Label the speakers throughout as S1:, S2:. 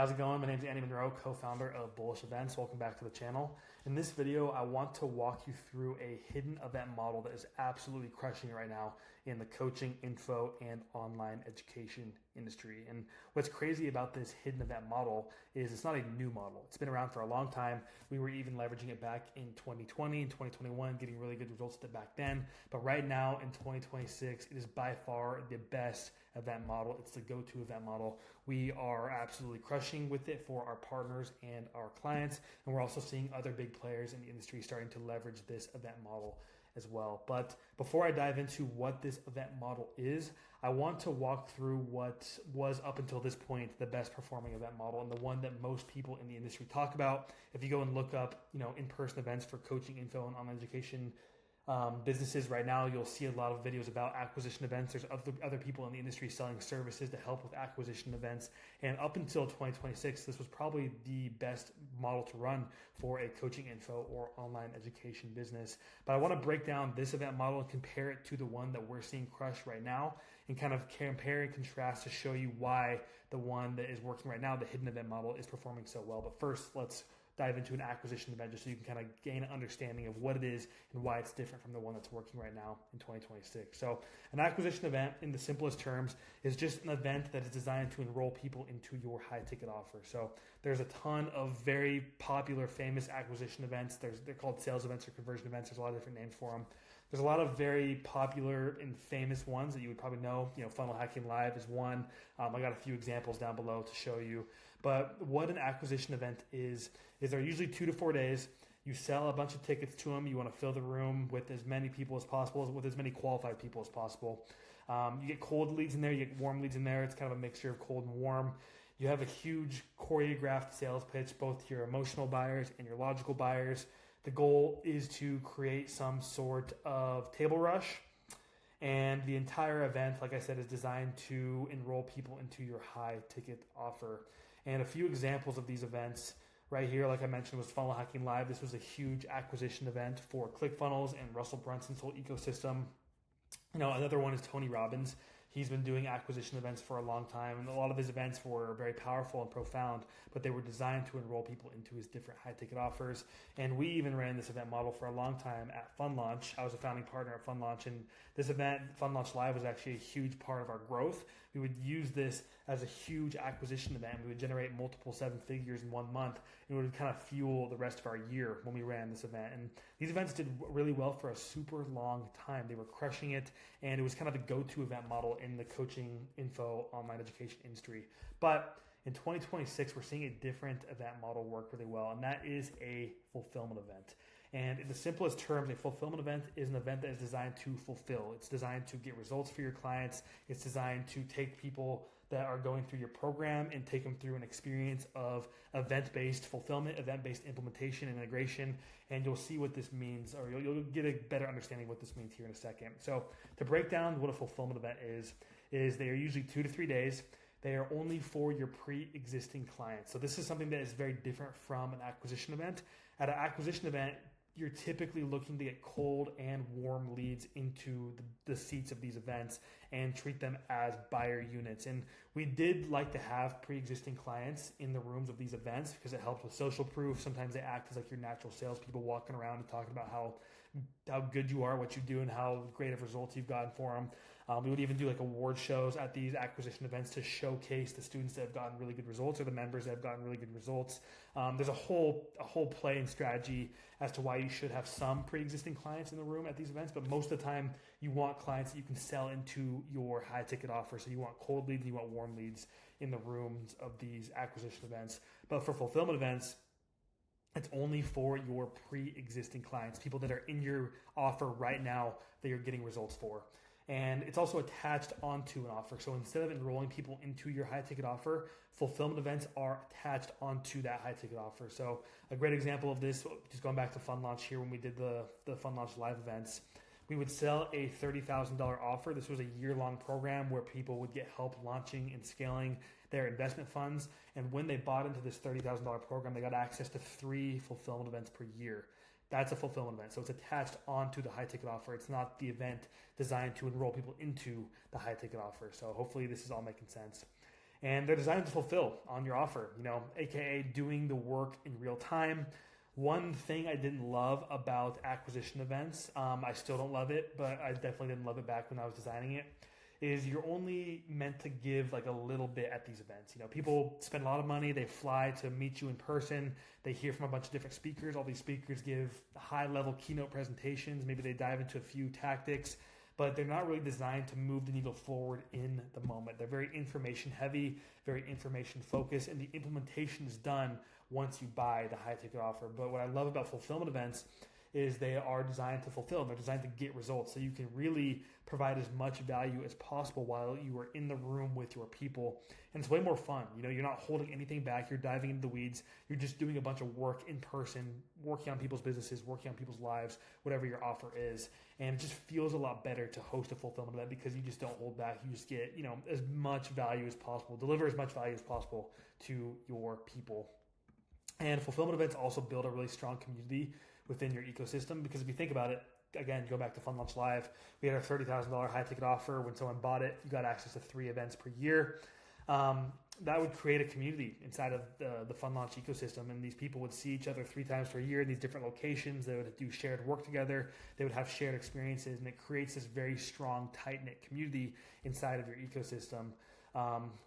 S1: how's it going? My name is Andy Monroe, co-founder of Bullish Events. Welcome back to the channel. In this video, I want to walk you through a hidden event model that is absolutely crushing it right now in the coaching, info, and online education industry. And what's crazy about this hidden event model is it's not a new model. It's been around for a long time. We were even leveraging it back in 2020 and 2021, getting really good results back then. But right now in 2026, it is by far the best event model. It's the go-to event model. We are absolutely crushing with it for our partners and our clients. And we're also seeing other big players in the industry starting to leverage this event model as well. But before I dive into what this event model is, I want to walk through what was up until this point the best performing event model and the one that most people in the industry talk about. If you go and look up, in-person events for coaching, info, and online education businesses right now, you'll see a lot of videos about acquisition events. There's other people in the industry selling services to help with acquisition events. And up until 2026, this was probably the best model to run for a coaching info or online education business. But I want to break down this event model and compare it to the one that we're seeing crush right now and kind of compare and contrast to show you why the one that is working right now, the hidden event model, is performing so well. But first, let's dive into an acquisition event just so you can kind of gain an understanding of what it is and why it's different from the one that's working right now in 2026. So an acquisition event, in the simplest terms, is just an event that is designed to enroll people into your high ticket offer. So there's a ton of very popular, famous acquisition events. They're called sales events or conversion events. There's a lot of different names for them. There's a lot of very popular and famous ones that you would probably know. Funnel Hacking Live is one. I got a few examples down below to show you. But what an acquisition event is they're usually 2 to 4 days. You sell a bunch of tickets to them. You want to fill the room with as many people as possible, with as many qualified people as possible. You get cold leads in there. You get warm leads in there. It's kind of a mixture of cold and warm. You have a huge choreographed sales pitch, both to your emotional buyers and your logical buyers. The goal is to create some sort of table rush. And the entire event, like I said, is designed to enroll people into your high ticket offer. And a few examples of these events right here, like I mentioned, was Funnel Hacking Live. This was a huge acquisition event for ClickFunnels and Russell Brunson's whole ecosystem. Another one is Tony Robbins. He's been doing acquisition events for a long time, and a lot of his events were very powerful and profound, but they were designed to enroll people into his different high-ticket offers. And we even ran this event model for a long time at Fun Launch. I was a founding partner at Fun Launch, and this event, Fun Launch Live, was actually a huge part of our growth. We would use this as a huge acquisition event. We would generate multiple 7 figures in 1 month, and it would kind of fuel the rest of our year when we ran this event. And these events did really well for a super long time. They were crushing it, and it was kind of the go-to event model in the coaching, info, online education industry. But in 2026, we're seeing a different event model work really well, and that is a fulfillment event. And in the simplest terms, a fulfillment event is an event that is designed to fulfill. It's designed to get results for your clients. It's designed to take people that are going through your program and take them through an experience of event-based fulfillment, event-based implementation and integration. And you'll see what this means, or you'll get a better understanding of what this means here in a second. So to break down what a fulfillment event is they are usually 2 to 3 days. They are only for your pre-existing clients. So this is something that is very different from an acquisition event. At an acquisition event, you're typically looking to get cold and warm leads into the seats of these events and treat them as buyer units. And we did like to have pre-existing clients in the rooms of these events because it helped with social proof. Sometimes they act as like your natural salespeople walking around and talking about how good you are, what you do, and how great of results you've gotten for them. We would even do like award shows at these acquisition events to showcase the students that have gotten really good results or the members that have gotten really good results. There's a whole play and strategy as to why you should have some pre-existing clients in the room at these events, but most of the time you want clients that you can sell into your high ticket offer. So you want cold leads and you want warm leads in the rooms of these acquisition events. But for fulfillment events, it's only for your pre-existing clients, people that are in your offer right now that you're getting results for. And it's also attached onto an offer. So instead of enrolling people into your high ticket offer, fulfillment events are attached onto that high ticket offer. So a great example of this, just going back to Fun Launch here, when we did the Fun Launch Live events, we would sell a $30,000 offer. This was a year-long program where people would get help launching and scaling their investment funds. And when they bought into this $30,000 program, they got access to 3 fulfillment events per year. That's a fulfillment event. So it's attached onto the high ticket offer. It's not the event designed to enroll people into the high ticket offer. So hopefully this is all making sense. and they're designed to fulfill on your offer, aka doing the work in real time. One thing I didn't love about acquisition events, I still don't love it, but I definitely didn't love it back when I was designing it, is you're only meant to give like a little bit at these events. People spend a lot of money, they fly to meet you in person, they hear from a bunch of different speakers. All these speakers give high level keynote presentations, maybe they dive into a few tactics, but they're not really designed to move the needle forward in the moment. They're very information heavy, very information focused, and the implementation is done once you buy the high ticket offer. But what I love about fulfillment events is they are designed to fulfill. They're designed to get results, so you can really provide as much value as possible while you are in the room with your people. And it's way more fun. You're not holding anything back. You're diving into the weeds. You're just doing a bunch of work in person, working on people's businesses, working on people's lives, whatever your offer is. And it just feels a lot better to host a fulfillment event because you just don't hold back. You just get, as much value as possible, deliver as much value as possible to your people. And fulfillment events also build a really strong community within your ecosystem, because if you think about it, again, go back to Fun Launch Live, we had our $30,000 high ticket offer. When someone bought it, you got access to 3 events per year. That would create a community inside of the Fun Launch ecosystem, and these people would see each other 3 times per year in these different locations. They would do shared work together. They would have shared experiences, and it creates this very strong, tight-knit community inside of your ecosystem,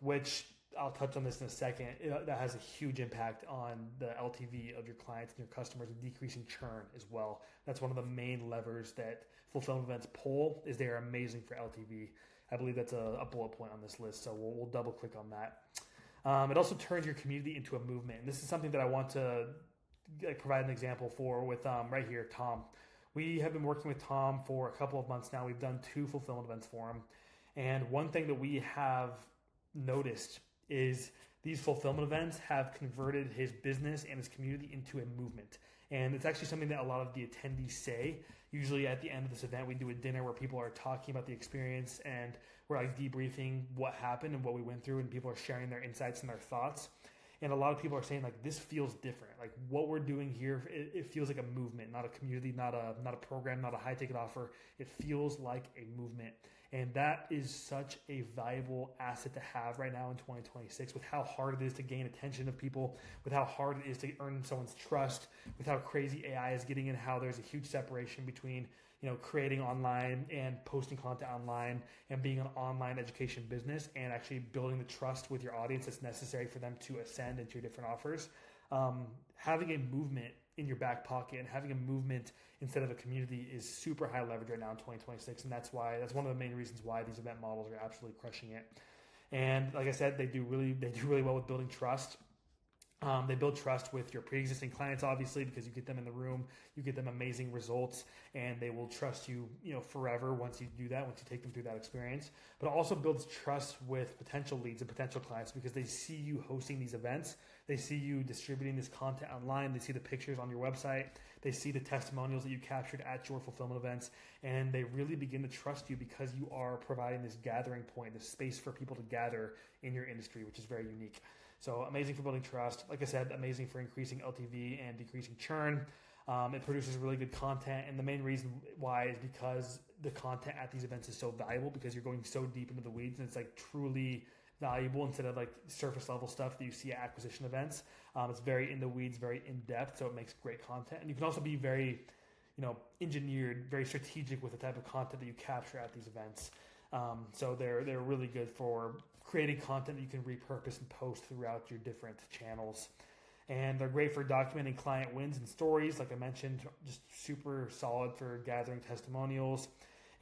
S1: which I'll touch on this in a second. That has a huge impact on the LTV of your clients and your customers, and decreasing churn as well. That's one of the main levers that fulfillment events pull, is they are amazing for LTV. I believe that's a bullet point on this list, so we'll double click on that. It also turns your community into a movement. And this is something that I want to provide an example for with right here, Tom. We have been working with Tom for a couple of months now. We've done 2 fulfillment events for him. And one thing that we have noticed is these fulfillment events have converted his business and his community into a movement. And it's actually something that a lot of the attendees say. Usually at the end of this event, we do a dinner where people are talking about the experience, and we're debriefing what happened and what we went through, and people are sharing their insights and their thoughts. And a lot of people are saying this feels different. What we're doing here, it feels like a movement, not a community, not a program, not a high ticket offer. It feels like a movement. And that is such a valuable asset to have right now in 2026, with how hard it is to gain attention of people, with how hard it is to earn someone's trust, with how crazy AI is getting, and how there's a huge separation between creating online and posting content online and being an online education business, and actually building the trust with your audience that's necessary for them to ascend into your different offers. Having a movement in your back pocket and having a movement instead of a community is super high leverage right now in 2026. And that's one of the main reasons why these event models are absolutely crushing it. And like I said, they do really well with building trust. They build trust with your pre-existing clients, obviously, because you get them in the room, you get them amazing results, and they will trust you, forever once you do that, once you take them through that experience. But it also builds trust with potential leads and potential clients, because they see you hosting these events, they see you distributing this content online, they see the pictures on your website, they see the testimonials that you captured at your fulfillment events, and they really begin to trust you because you are providing this gathering point, this space for people to gather in your industry, which is very unique. So amazing for building trust. Like I said, amazing for increasing LTV and decreasing churn. It produces really good content. And the main reason why is because the content at these events is so valuable, because you're going so deep into the weeds, and it's truly valuable instead of surface level stuff that you see at acquisition events. It's very in the weeds, very in depth. So it makes great content. And you can also be very, engineered, very strategic with the type of content that you capture at these events. So they're really good for creating content that you can repurpose and post throughout your different channels. And they're great for documenting client wins and stories. Like I mentioned, just super solid for gathering testimonials.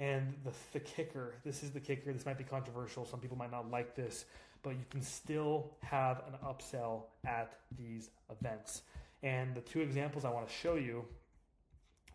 S1: And the kicker, this is the kicker, this might be controversial, some people might not like this, but you can still have an upsell at these events. And the 2 examples I want to show you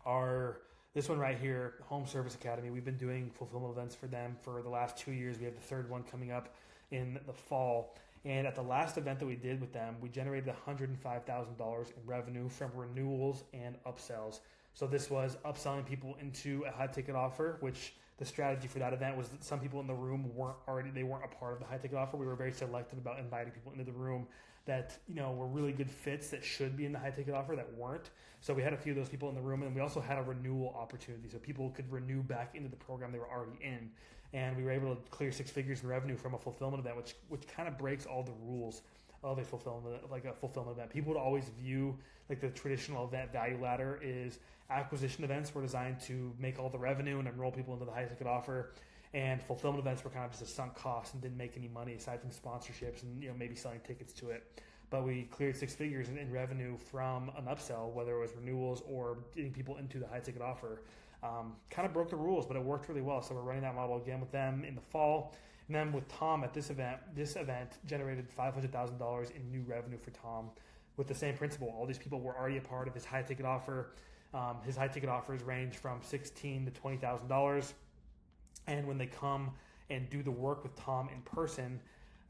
S1: are this one right here, Home Service Academy. We've been doing fulfillment events for them for the last 2 years. We have the 3rd one coming up in the fall. And at the last event that we did with them, we generated $105,000 in revenue from renewals and upsells. So this was upselling people into a high ticket offer, which the strategy for that event was that some people in the room weren't a part of the high ticket offer. We were very selective about inviting people into the room that were really good fits that should be in the high ticket offer that weren't. So we had a few of those people in the room, and we also had a renewal opportunity, so people could renew back into the program they were already in. and we were able to clear 6 figures in revenue from a fulfillment event, which kind of breaks all the rules of a fulfillment event. People would always view like the traditional event value ladder is acquisition events were designed to make all the revenue and enroll people into the high ticket offer, and fulfillment events were kind of just a sunk cost and didn't make any money aside from sponsorships and maybe selling tickets to it. But we cleared 6 figures in revenue from an upsell, whether it was renewals or getting people into the high ticket offer. Kind of broke the rules, but it worked really well. So we're running that model again with them in the fall. And then with Tom at this event generated $500,000 in new revenue for Tom with the same principle. All these people were already a part of his high ticket offer. His high ticket offers range from $16,000 to $20,000. And when they come and do the work with Tom in person,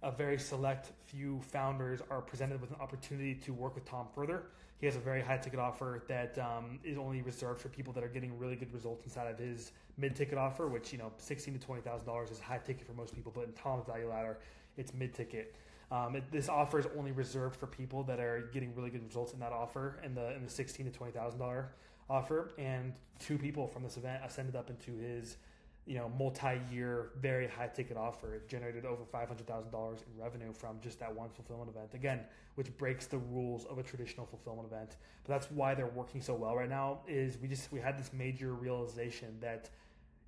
S1: a very select few founders are presented with an opportunity to work with Tom further. He has a very high ticket offer that is only reserved for people that are getting really good results inside of his mid ticket offer, which $16,000 to $20,000 is high ticket for most people, but in Tom's value ladder, it's mid ticket. This offer is only reserved for people that are getting really good results in that offer, in the $16,000 to $20,000 offer. And 2 people from this event ascended up into his multi-year, very high ticket offer. It generated over $500,000 in revenue from just that one fulfillment event. Again, which breaks the rules of a traditional fulfillment event. But that's why they're working so well right now. Is we had this major realization that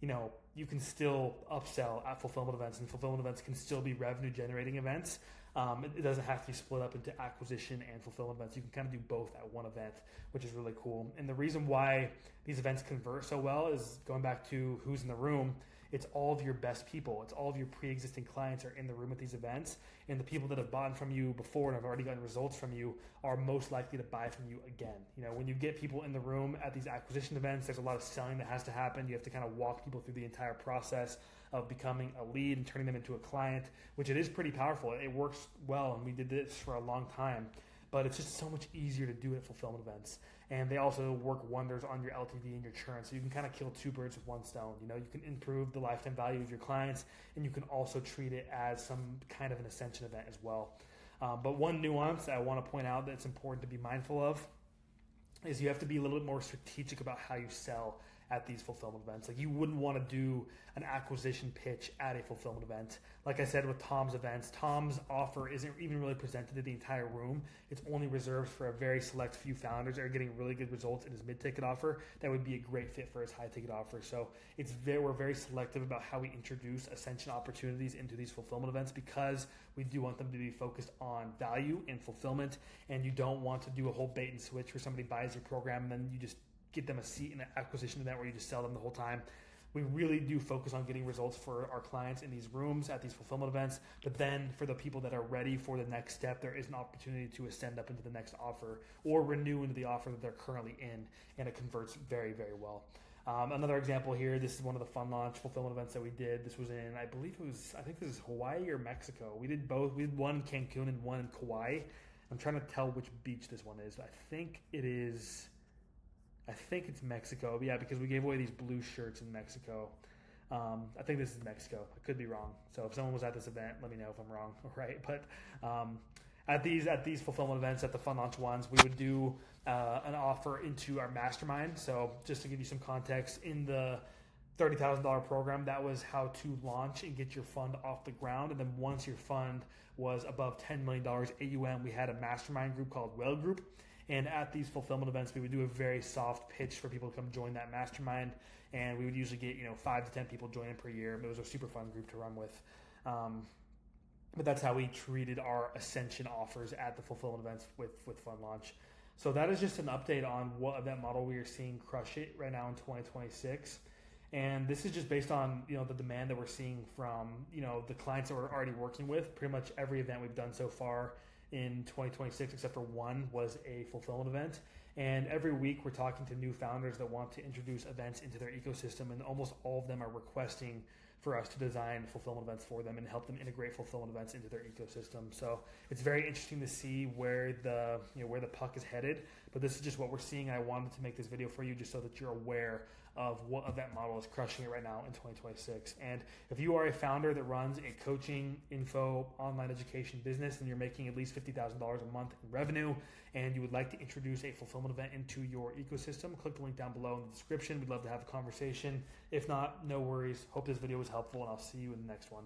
S1: you can still upsell at fulfillment events, and fulfillment events can still be revenue generating events. It doesn't have to be split up into acquisition and fulfillment events. You can kind of do both at one event, which is really cool. And the reason why these events convert so well is going back to who's in the room. It's all of your best people. It's all of your pre-existing clients are in the room at these events, and the people that have bought from you before and have already gotten results from you are most likely to buy from you again. When you get people in the room at these acquisition events, there's a lot of selling that has to happen. You have to kind of walk people through the entire process of becoming a lead and turning them into a client, which it is pretty powerful. It works well, and we did this for a long time, but it's just so much easier to do at fulfillment events. And they also work wonders on your LTV and your churn. So you can kind of kill 2 birds with 1 stone. You can improve the lifetime value of your clients, and you can also treat it as some kind of an ascension event as well. But one nuance I want to point out that's important to be mindful of is you have to be a little bit more strategic about how you sell at these fulfillment events. Like, you wouldn't want to do an acquisition pitch at a fulfillment event. Like I said with Tom's events, Tom's offer isn't even really presented to the entire room. It's only reserved for a very select few founders that are getting really good results in his mid-ticket offer that would be a great fit for his high-ticket offer. So we're very selective about how we introduce ascension opportunities into these fulfillment events, because we do want them to be focused on value and fulfillment, and you don't want to do a whole bait and switch where somebody buys your program and then you just get them a seat in an acquisition event where you just sell them the whole time. We really do focus on getting results for our clients in these rooms at these fulfillment events. But then for the people that are ready for the next step, there is an opportunity to ascend up into the next offer or renew into the offer that they're currently in, and it converts very, very well. Another example here, this is one of the fun launch fulfillment events that we did. This was in, I think this is Hawaii or Mexico. We did both. We did one in Cancun and one in Kauai. I'm trying to tell which beach this one is. I think it's Mexico. Yeah, because we gave away these blue shirts in Mexico. I think this is Mexico. I could be wrong. So if someone was at this event, let me know if I'm wrong. All right. But at these fulfillment events, at the fun launch ones, we would do an offer into our mastermind. So just to give you some context, in the $30,000 program, that was how to launch and get your fund off the ground. And then once your fund was above $10 million AUM, we had a mastermind group called Whale Group. And at these fulfillment events, we would do a very soft pitch for people to come join that mastermind. And we would usually get 5 to 10 people joining per year. It was a super fun group to run with. But that's how we treated our ascension offers at the fulfillment events with Fun Launch. So that is just an update on what event model we are seeing crush it right now in 2026. And this is just based on the demand that we're seeing from the clients that we're already working with. Pretty much every event we've done so far in 2026, except for one, was a fulfillment event. And every week we're talking to new founders that want to introduce events into their ecosystem, and almost all of them are requesting for us to design fulfillment events for them and help them integrate fulfillment events into their ecosystem. So it's very interesting to see where the puck is headed. But this is just what we're seeing. I wanted to make this video for you just so that you're aware of what event model is crushing it right now in 2026. And if you are a founder that runs a coaching, info, online education business and you're making at least $50,000 a month in revenue and you would like to introduce a fulfillment event into your ecosystem, click the link down below in the description. We'd love to have a conversation. If not, no worries. Hope this video was helpful and I'll see you in the next one.